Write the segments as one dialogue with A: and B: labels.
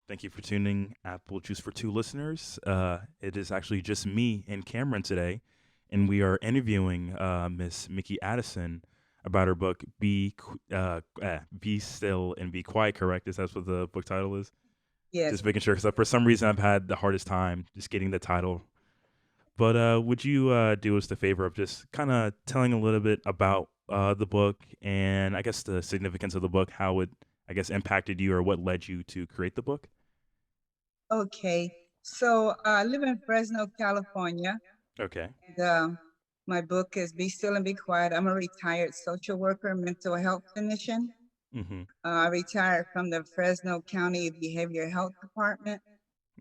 A: Thank you for tuning Apple Juice for Two listeners. It is actually just me and Cameron today, and we are interviewing Miss Mikki Addison about her book "Be Still and Be Quiet." Correct? Is that what the book title is?
B: Yes.
A: Just making sure, because for some reason I've had the hardest time just getting the title. But would you do us the favor of just kind of telling a little bit about the book and I guess the significance of the book, how it I guess impacted you or what led you to create the book?
B: Okay. So I live in Fresno, California.
A: Okay.
B: And, my book is Be Still and Be Quiet. I'm a retired social worker, mental health clinician.
A: Mm-hmm.
B: I retired from the Fresno County Behavioral Health Department.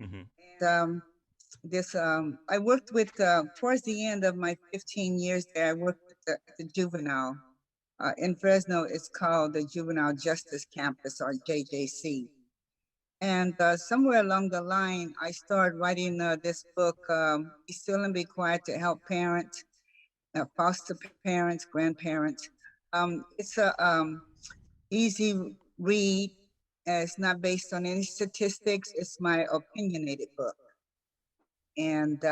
A: Mm-hmm.
B: And I worked with, towards the end of my 15 years there, I worked with the juvenile. In Fresno, it's called the Juvenile Justice Campus, or JJC. And somewhere along the line, I started writing this book, Be Still and Be Quiet, to help parents, foster parents, grandparents. It's a easy read. It's not based on any statistics. It's my opinionated book. And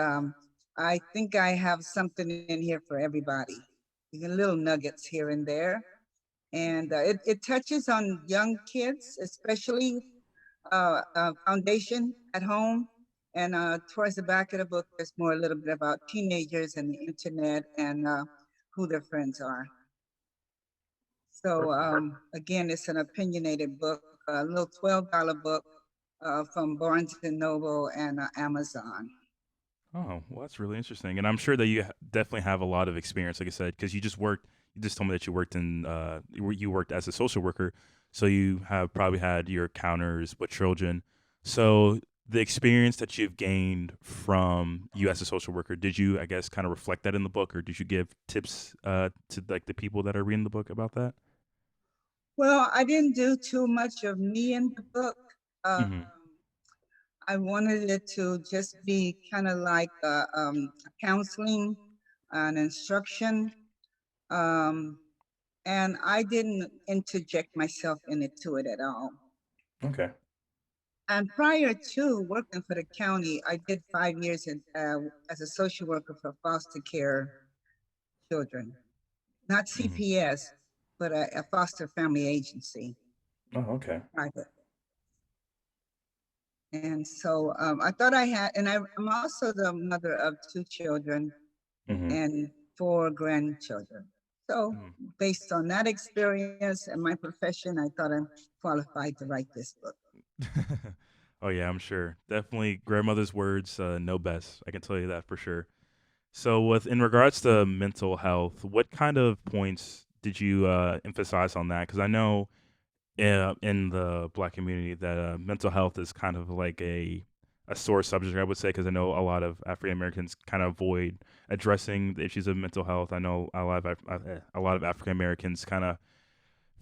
B: I think I have something in here for everybody. You get little nuggets here and there. And it touches on young kids, especially foundation at home. And towards the back of the book, there's more a little bit about teenagers and the internet and who their friends are. So
A: Perfect.
B: again, it's an opinionated book, a little $12 book from Barnes and Noble and Amazon.
A: Oh, well, that's really interesting, and I'm sure that you definitely have a lot of experience, like I said, because you just worked. You just told me that you worked in you worked as a social worker, so you have probably had your encounters with children. So the experience that you've gained from you as a social worker, did you, I guess, kind of reflect that in the book, or did you give tips to like the people that are reading the book about that?
B: Well, I didn't do too much of me in the book. Um,
A: Mm-hmm.
B: I wanted it to just be kind of like counseling and instruction. Um, and I didn't interject myself into it at all.
A: Okay.
B: And prior to working for the county, I did 5 years as a social worker for foster care children, not
A: Mm-hmm.
B: CPS, but a foster family agency,
A: Oh, okay.
B: private. And so I thought I had, and I'm also the mother of two children
A: Mm-hmm.
B: and four grandchildren. So based on that experience and my profession, I thought I'm qualified to write this book.
A: Oh yeah, I'm sure. Definitely grandmother's words know best. I can tell you that for sure. So with in regards to mental health, what kind of points did you emphasize on that? Because I know in the black community that mental health is kind of like a sore subject, I would say, because I know a lot of African Americans kind of avoid addressing the issues of mental health. I know a lot of African Americans kind of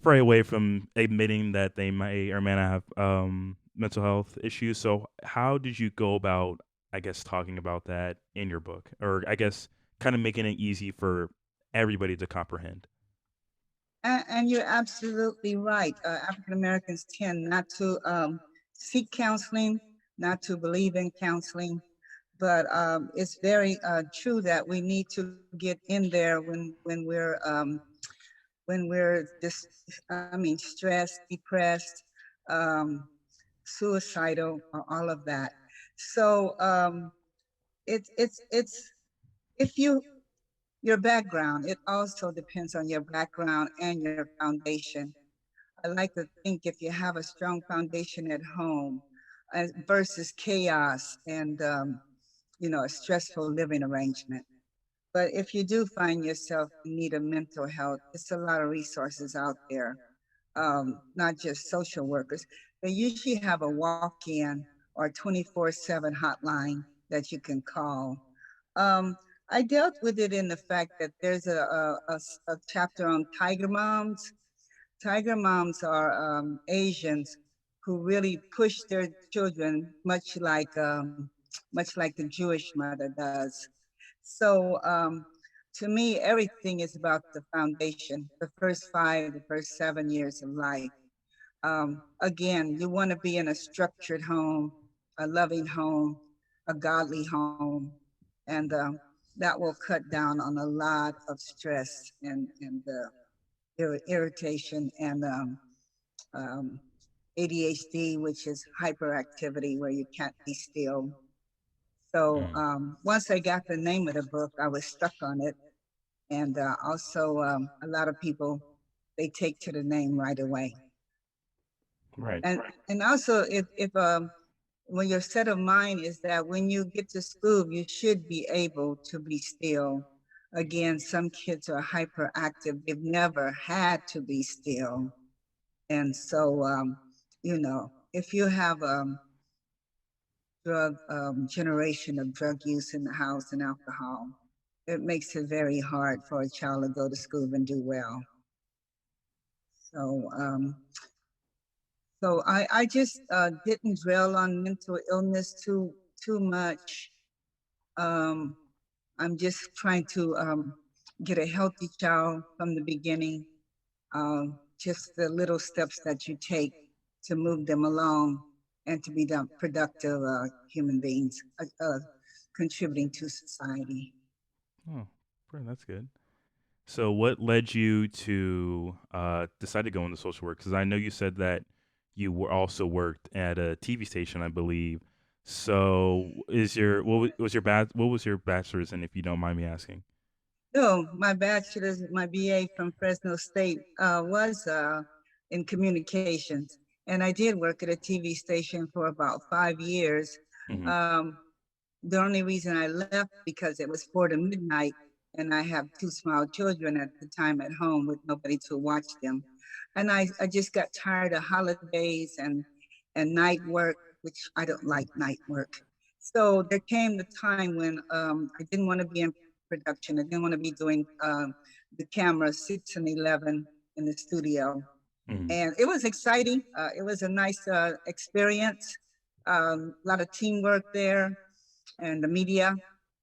A: fray away from admitting that they may or may not have mental health issues. So, how did you go about, I guess, talking about that in your book, or I guess, kind of making it easy for everybody to comprehend?
B: And you're absolutely right. African Americans tend not to seek counseling, not to believe in counseling, but it's very true that we need to get in there when we're I mean, stressed, depressed, um, suicidal, all of that. So it's if your background, it also depends on your background and your foundation. I like to think if you have a strong foundation at home versus chaos and a stressful living arrangement. But if you do find yourself in need of mental health, it's a lot of resources out there, not just social workers. They usually have a walk-in or 24/7 hotline that you can call. Um, I dealt with it in the fact that there's a chapter on tiger moms. Tiger moms are Asians who really push their children much like the Jewish mother does. So to me, everything is about the foundation, the first 5, the first 7 years of life. Again, you want to be in a structured home, a loving home, a godly home, and that will cut down on a lot of stress and irritation and ADHD, which is hyperactivity, where you can't be still. So
A: Mm,
B: once I got the name of the book, I was stuck on it, and also a lot of people they take to the name right away.
A: right.
B: And also if when your set of mind is that when you get to school, you should be able to be still. Again, some kids are hyperactive. They've never had to be still. And so, if you have drug generation of drug use in the house and alcohol, it makes it very hard for a child to go to school and do well. So, I just didn't dwell on mental illness too much. Um, I'm just trying to get a healthy child from the beginning. Just the little steps that you take to move them along and to be productive human beings, contributing to society.
A: Oh, bro, that's good. So, what led you to decide to go into social work? Because I know you said that you were also worked at a TV station, I believe. So, is your was your what was your bachelor's in, if you don't mind me asking?
B: No, my bachelor's, my BA from Fresno State was in communications. And I did work at a TV station for about 5 years.
A: Mm-hmm.
B: Um, the only reason I left because it was 4 to midnight, and I have two small children at the time at home with nobody to watch them. And I just got tired of holidays and night work, which I don't like night work. So there came the time when I didn't want to be in production. I didn't want to be doing the camera 6 and 11 in the studio.
A: Mm-hmm.
B: And it was exciting. It was a nice experience. A lot of teamwork there and the media.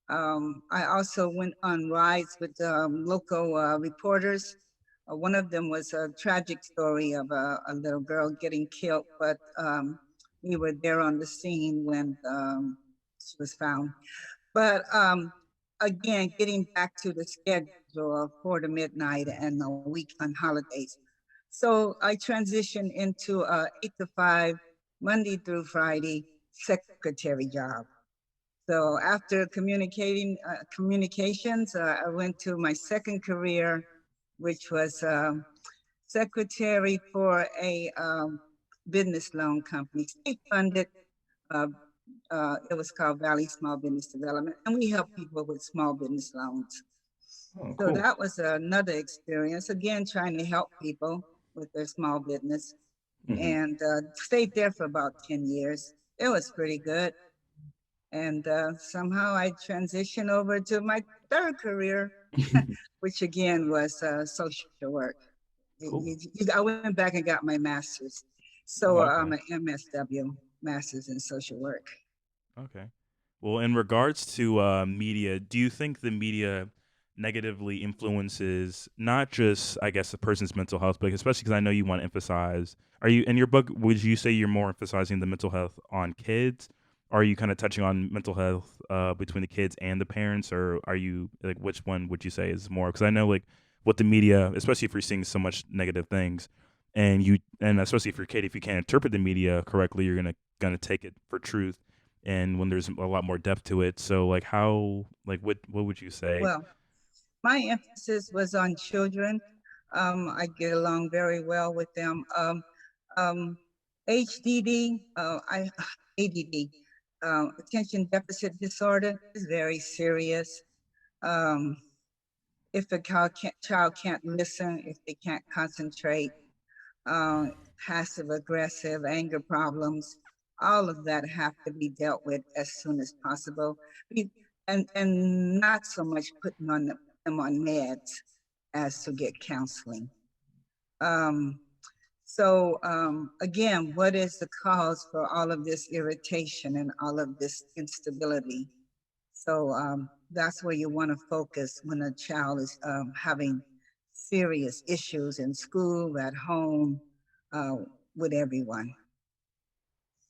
B: I also went on rides with local reporters. One of them was a tragic story of a little girl getting killed, but we were there on the scene when she was found. But again, getting back to the schedule of 4 to midnight and a week on holidays. So I transitioned into 8 to 5, Monday through Friday, secretary job. So after communications, I went to my second career, which was secretary for a business loan company, state funded. Uh, it was called Valley Small Business Development, and we help people with small business loans.
A: Oh,
B: So
A: cool.
B: that was another experience. Again, trying to help people with their small business,
A: Mm-hmm.
B: and stayed there for about 10 years. It was pretty good. And somehow I transitioned over to my third career, which again was social work.
A: Cool.
B: I went back and got my master's. So
A: Oh,
B: I'm
A: okay.
B: an MSW, master's in social work.
A: Okay. Well, in regards to media, do you think the media negatively influences not just, I guess, a person's mental health, but especially because I know you want to emphasize, are you in your book, would you say you're more emphasizing the mental health on kids? Are you kind of touching on mental health between the kids and the parents, or are you like, which one would you say is more? Because I know, like, with the media, especially if you're seeing so much negative things, and especially if you're a kid, if you can't interpret the media correctly, you're gonna take it for truth, and when there's a lot more depth to it. So like how like what would you say?
B: Well, my emphasis was on children. I get along very well with them. Um, HDD, ADD, attention deficit disorder is very serious. Um, if a child can't listen, if they can't concentrate, uh, passive aggressive, anger problems, all of that have to be dealt with as soon as possible. And not so much putting them on meds as to get counseling. Um, again, what is the cause for all of this irritation and all of this instability? So that's where you want to focus when a child is having serious issues in school, at home, uh, with everyone.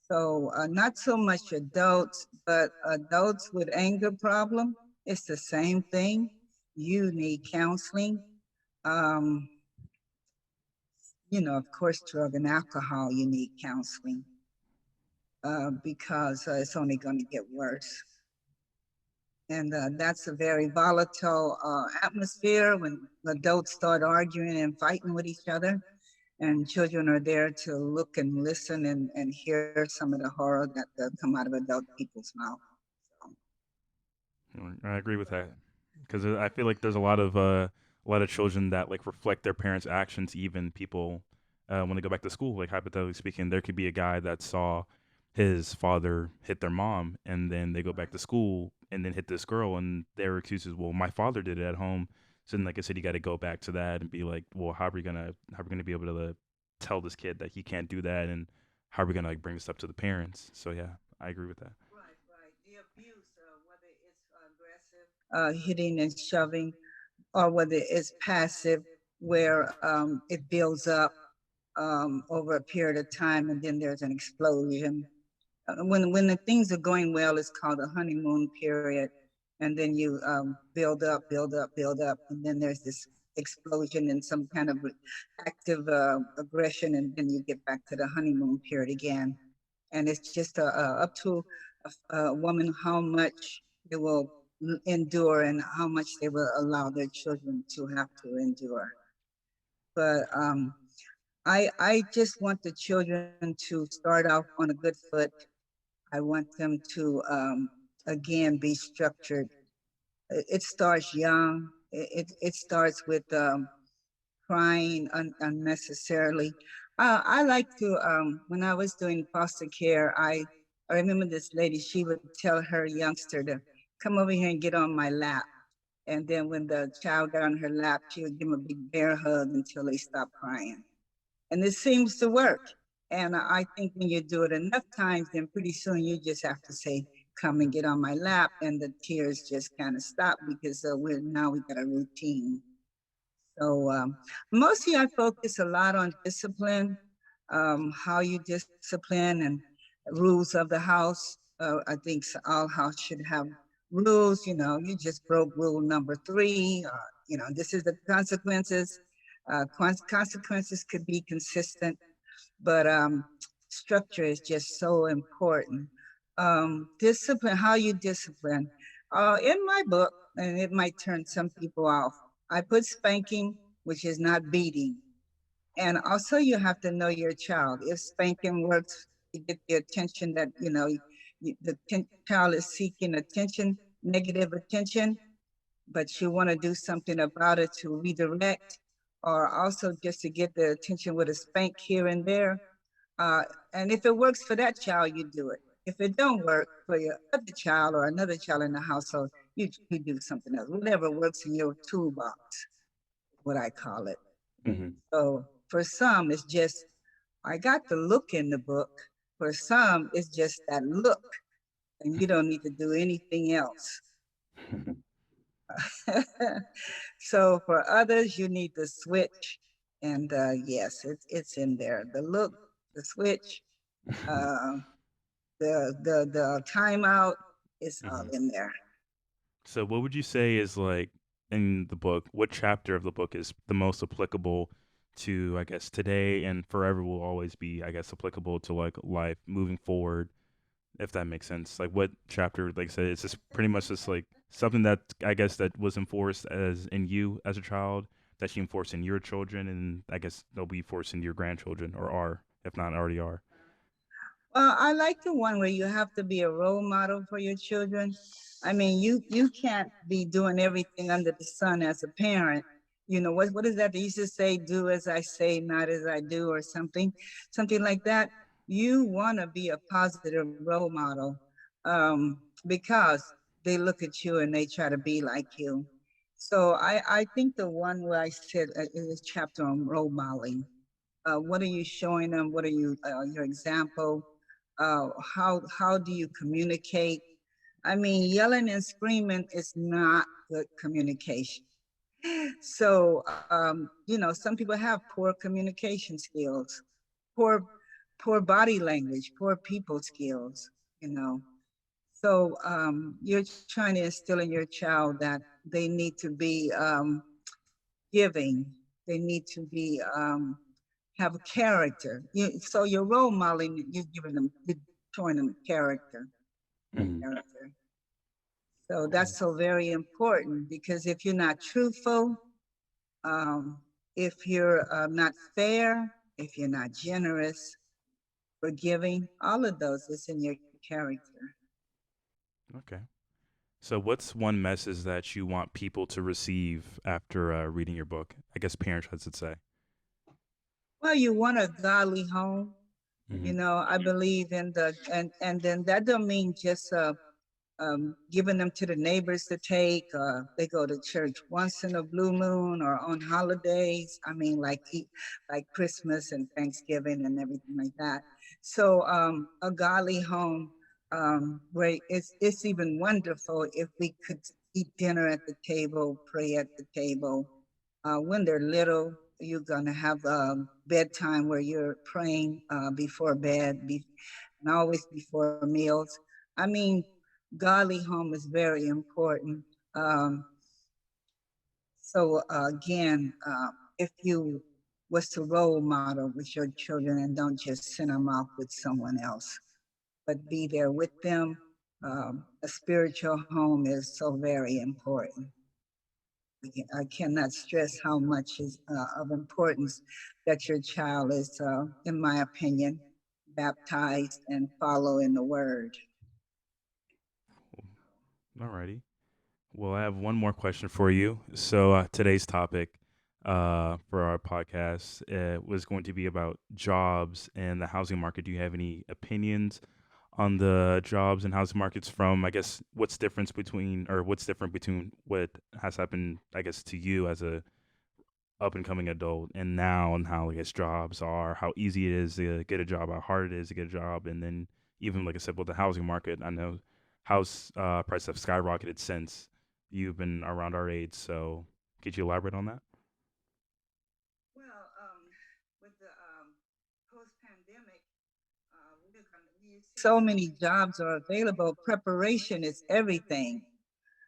B: So not so much adults, but adults with anger problem, it's the same thing. You need counseling. Um, of course, drug and alcohol, you need counseling because it's only going to get worse. And that's a very volatile atmosphere when adults start arguing and fighting with each other, and children are there to look and listen and hear some of the horror that come out of adult people's mouth. So,
A: I agree with that because I feel like there's a lot of children that like reflect their parents' actions. Even people when they go back to school, like hypothetically speaking, there could be a guy that saw his father hit their mom, and then they go back to school and then hit this girl, and their excuse is, "Well, my father did it at home." So then, like I said, you got to go back to that and be like, "Well, how are we gonna be able to tell this kid that he can't do that, and how are we gonna like bring this up to the parents?" So yeah, I agree with that.
B: right, right. The abuse, whether it's aggressive, hitting and shoving, or whether it's passive, where it builds up over a period of time and then there's an explosion. When the things are going well, it's called a honeymoon period, and then you build up, build up, build up, and then there's this explosion and some kind of active aggression, and then you get back to the honeymoon period again. And it's just up to a woman how much they will endure and how much they will allow their children to have to endure. But I just want the children to start off on a good foot. I want them to, again, be structured. It starts young. It starts with crying unnecessarily. I like to, when I was doing foster care, I remember this lady, she would tell her youngster to come over here and get on my lap. And then when the child got on her lap, she would give him a big bear hug until they stopped crying. And it seems to work. And I think when you do it enough times, then pretty soon you just have to say, "Come and get on my lap," and the tears just kind of stop because we got a routine. So mostly I focus a lot on discipline, how you discipline and rules of the house. I think all house should have rules. You just broke rule number three. This is the consequences. Consequences could be consistent, but structure is just so important. Discipline, how you discipline. In my book, and it might turn some people off, I put spanking, which is not beating. And also, you have to know your child. If spanking works to get the attention that, the child is seeking attention, negative attention, but you want to do something about it to redirect, or also just to get the attention with a spank here and there. Uh, and if it works for that child, you do it. If it don't work for your other child or another child in the household, you do something else. Whatever works in your toolbox, what I call it.
A: Hmm.
B: So for some, it's just, I got the look in the book. For some, it's just that look, and you don't need to do anything else. So for others, you need the switch. And yes, it's in there. The look, the switch, uh, the timeout, it's all
A: Hmm.
B: in there.
A: So, what would you say is like in the book? What chapter of the book is the most applicable to, I guess, today and forever will always be, I guess, applicable to like life moving forward, if that makes sense? Like, what chapter? Like I said, it's just pretty much just like something that I guess that was enforced as in you as a child that you enforce in your children, and I guess they'll be forced in your grandchildren or are, if not already are.
B: Well, I like the one where you have to be a role model for your children. I mean, you can't be doing everything under the sun as a parent. What is that they used to say? Do as I say, not as I do, or something like that. You want to be a positive role model, because they look at you and they try to be like you. So I think the one where I said is chapter on role modeling. What are you showing them? What are your example? How do you communicate? I mean, yelling and screaming is not good communication. So some people have poor communication skills, poor, poor body language, poor people skills, you know. So you're trying to instill in your child that they need to be giving. They need to be have a character. So you're role modeling. You're giving them, you're showing them character,
A: Hmm.
B: character. So that's so very important because if you're not truthful, um, if you're not fair, if you're not generous, forgiving, all of those is in your character.
A: Okay. So, what's one message that you want people to receive after reading your book? I guess parents, I should say.
B: Well, you want a godly home.
A: Hmm.
B: I believe in and then that don't mean just giving them to the neighbors to take. They go to church once in a blue moon or on holidays. I mean, like Christmas and Thanksgiving and everything like that. So a godly home where it's even wonderful if we could eat dinner at the table, pray at the table. When they're little, you're gonna have bedtime where you're praying before bed, and always before meals. I mean, godly home is very important. Um, so again, if you was to role model with your children and don't just send them off with someone else, but be there with them, a spiritual home is so very important. I cannot stress how much is of importance that your child is, in my opinion, baptized and follow in the word.
A: Alrighty. Well, I have one more question for you. So, today's topic for our podcast was going to be about jobs and the housing market. Do you have any opinions on the jobs and housing markets from, I guess, what's different between what has happened, I guess, to you as a up and coming adult and now, and how I guess jobs are, how easy it is to get a job, how hard it is to get a job, and then even like I said with the housing market, I know house prices have skyrocketed since you've been around our age. So could you elaborate on that?
B: Well, with the post-pandemic, so many jobs are available. Preparation is everything.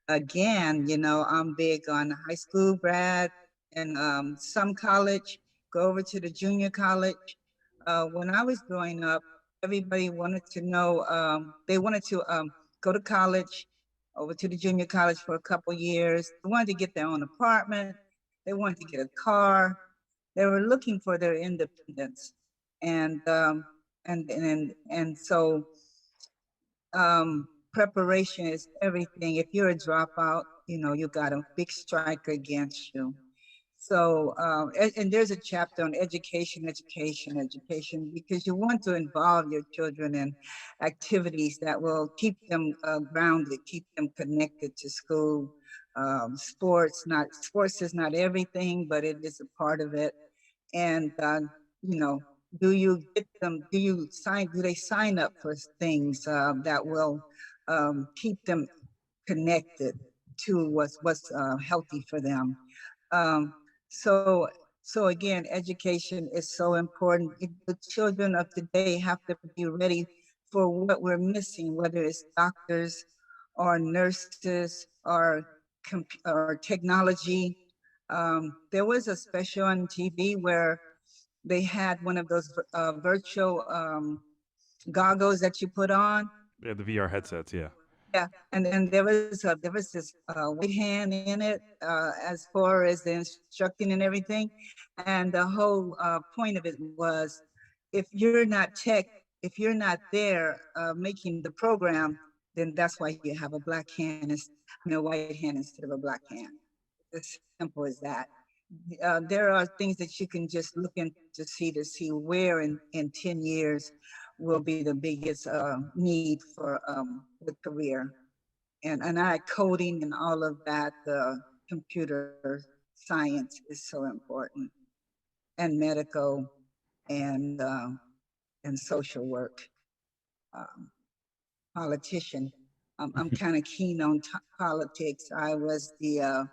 B: Again, I'm big on high school grad and some college, go over to the junior college. When I was growing up, everybody wanted to know, they wanted to go to college, over to the junior college for a couple years. They wanted to get their own apartment. They wanted to get a car. They were looking for their independence. And, and so preparation is everything. If you're a dropout, you got a big strike against you. So, and there's a chapter on education, education, education, because you want to involve your children in activities that will keep them grounded, keep them connected to school. Sports is not everything, but it is a part of it. And you know, do you get them? Do they sign up for things that will keep them connected to what's healthy for them? Um, so so again, education is so important. The children of today have to be ready for what we're missing, whether it's doctors or nurses or technology. There was a special on TV where they had one of those virtual goggles that you put on.
A: Yeah, the VR headsets. Yeah.
B: Yeah, and there was this white hand in it as far as the instructing and everything, and the whole point of it was, if you're not tech, if you're not there making the program, then that's why you have a black hand, I mean a white hand instead of a black hand. As simple as that. There are things that you can just look in to see where in 10 years will be the biggest need for the career. And I coding and all of that, computer science is so important, and medical and social work. Um, Politician. I'm kind of keen on politics. I was the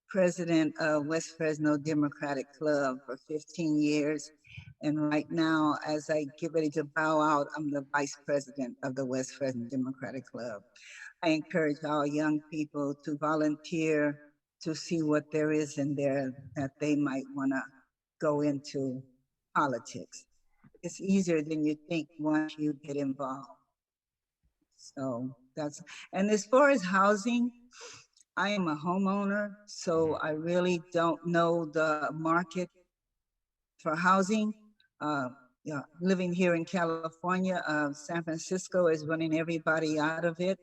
B: president of West Fresno Democratic Club for 15 years, And right now, as I get ready to bow out, I'm the vice president of the West Fresno Democratic Club. I encourage all young people to volunteer to see what there is in there that they might want to go into politics. It's easier than you think once you get involved. So that's, and as far as housing, I am a homeowner, so
A: Mhm.
B: I really don't know the market for housing. Uh, yeah, living here in California, San Francisco is running everybody out of it.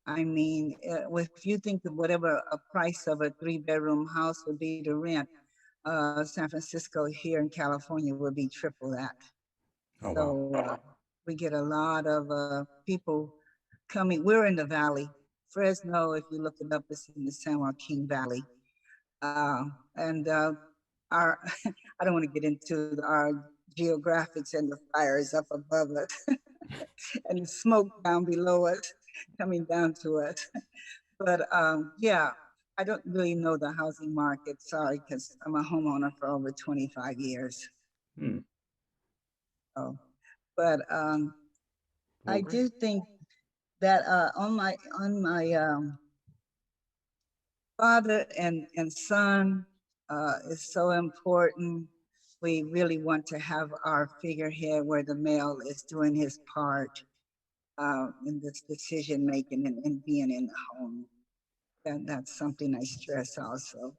B: I mean, if you think of whatever a price of a three-bedroom house would be to rent, San Francisco here in California would be triple that.
A: Oh wow.
B: So we get a lot of people coming. We're in the valley. Fresno, if you look it up, is in the San Joaquin Valley. And our, I don't want to get into our geographics and the fires up above us and the smoke down below us coming down to us. But yeah, I don't really know the housing market. Sorry, because I'm a homeowner for over 25 years.
A: Hmm.
B: So, but
A: Well,
B: I
A: great.
B: do think that on my father and son is so important. We really want to have our figurehead where the male is doing his part in this decision making and being in the home. That's something I stress also.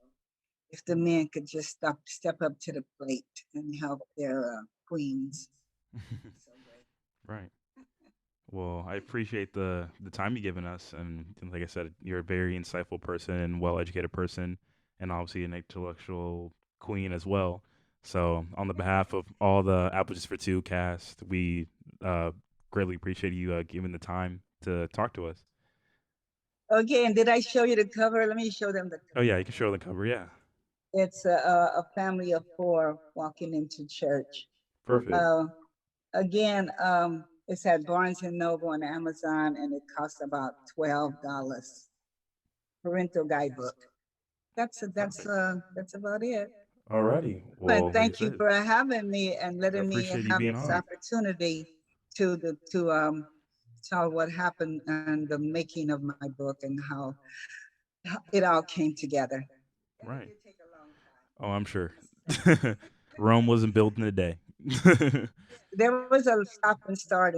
B: If the men could just step up to the plate and help their queens, that'd be so great.
A: Right. Well, I appreciate the time you've given us, and like I said, you're a very insightful person and well-educated person, and obviously an intellectual queen as well. So, on the behalf of all the Apple Just for Two cast, we uh, greatly appreciate you giving the time to talk to us.
B: Okay, and did I show you the cover? Let me show them the
A: Oh yeah, you
B: cover.
A: can show the cover. Yeah,
B: It's a family of four walking into church.
A: perfect.
B: Uh, again, it's at Barnes and Noble and Amazon, and it costs about $12. Parental guidebook.
A: Perfect.
B: That's about it.
A: Alrighty.
B: And
A: Well, like I
B: thank you
A: said,
B: for having me and
A: I
B: letting me
A: appreciate you
B: have
A: being
B: this
A: on.
B: opportunity to tell what happened and the making of my book and how it all came together. And it
A: Right.
B: did take a long time.
A: Oh, I'm sure.
B: Yes, sir.
A: Rome wasn't built in a day.
B: There was a stop and start.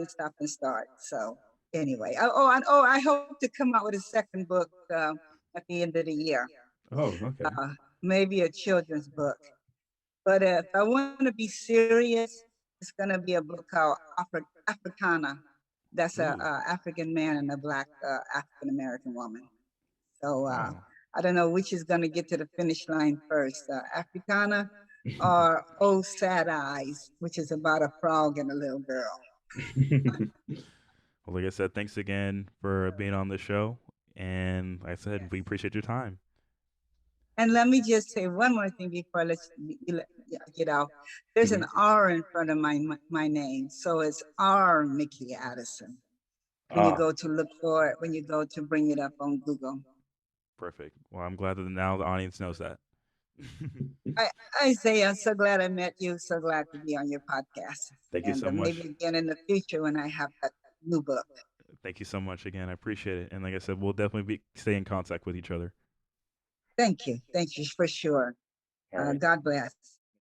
B: So anyway, I hope to come out with a second book at the end of the year.
A: Oh, okay.
B: Maybe a children's book. But if I want to be serious, it's going to be a book called Africana. That's
A: Ooh.
B: a African man and a black African American woman. So
A: Oh.
B: I don't know which is going to get to the finish line first, Africana or Oh Sad Eyes, which is about a frog and a little girl.
A: Well, like I said, thanks again for being on the show. And like I said,
B: Yes.
A: we appreciate your time.
B: And let me just say one more thing before I let you get out. There's
A: Hmm.
B: an R in front of my name, so it's R Mikki Addison. When you
A: Ah,
B: go to look for it, when you go to bring it up on Google.
A: perfect. Well, I'm glad that now the audience knows that.
B: I, I say I'm so glad I met you. So glad to be on your podcast,
A: Thank you
B: and
A: so
B: maybe
A: much.
B: again in the future when I have that new book.
A: Thank you so much again. I appreciate it. And like I said, we'll definitely be stay in contact with each other.
B: Thank you for sure.
A: All right.
B: God bless.